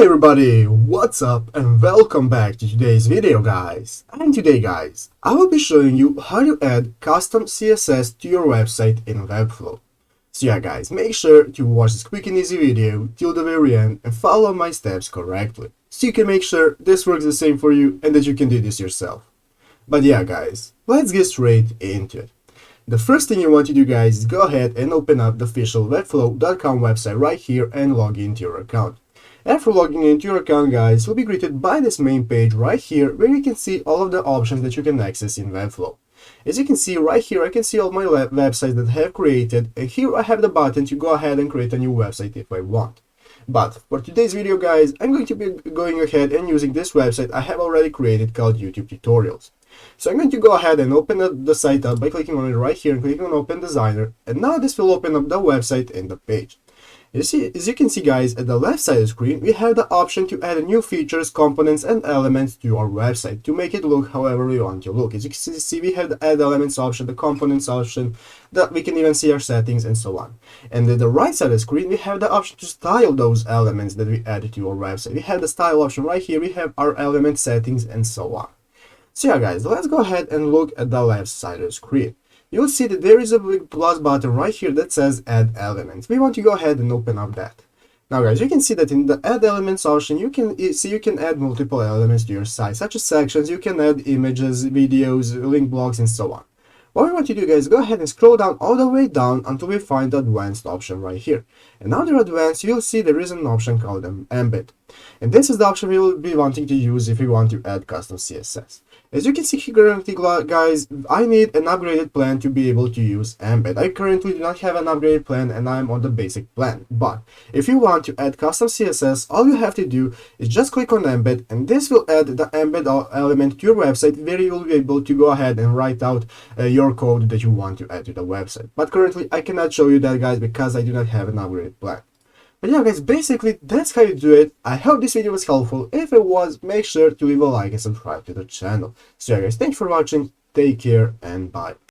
Hey everybody, what's up and welcome back to today's video guys. And today guys, I will be showing you how to add custom CSS to your website in Webflow. So yeah guys, make sure to watch this quick and easy video till the very end and follow my steps correctly, so you can make sure this works the same for you and that you can do this yourself. But yeah guys, let's get straight into it. The first thing you want to do guys is go ahead and open up the official webflow.com website right here and log into your account. After logging into your account guys, you'll be greeted by this main page right here where you can see all of the options that you can access in Webflow. As you can see right here, I can see all my websites that I have created, and here I have the button to go ahead and create a new website if I want. But for today's video guys, I'm going to be going ahead and using this website I have already created called YouTube Tutorials. So I'm going to go ahead and open the site up by clicking on it right here and clicking on Open Designer, and now this will open up the website and the page. As you can see guys, at the left side of the screen, we have the option to add new features, components and elements to our website to make it look however we want to look. As you can see, we have the add elements option, the components option, that we can even see our settings and so on. And at the right side of the screen, we have the option to style those elements that we added to our website. We have the style option right here, we have our element settings and so on. So yeah guys, let's go ahead and look at the left side of the screen. You'll see that there is a big plus button right here that says add elements. We want to go ahead and open up that. Now guys, you can see that in the add elements option, you can add multiple elements to your site, such as sections. You can add images, videos, link blocks and so on. What we want to do guys, go ahead and scroll down all the way down until we find the advanced option right here. And under advanced, you'll see there is an option called embed. And this is the option we will be wanting to use if we want to add custom CSS. As you can see here currently guys, I need an upgraded plan to be able to use embed. I currently do not have an upgraded plan and I'm on the basic plan. But if you want to add custom CSS, all you have to do is just click on embed, and this will add the embed element to your website where you will be able to go ahead and write out your code that you want to add to the website. But currently I cannot show you that guys because I do not have an upgraded plan. But yeah guys, basically that's how you do it. I hope this video was helpful. If it was, make sure to leave a like and subscribe to the channel. So yeah guys, thanks for watching, take care and bye.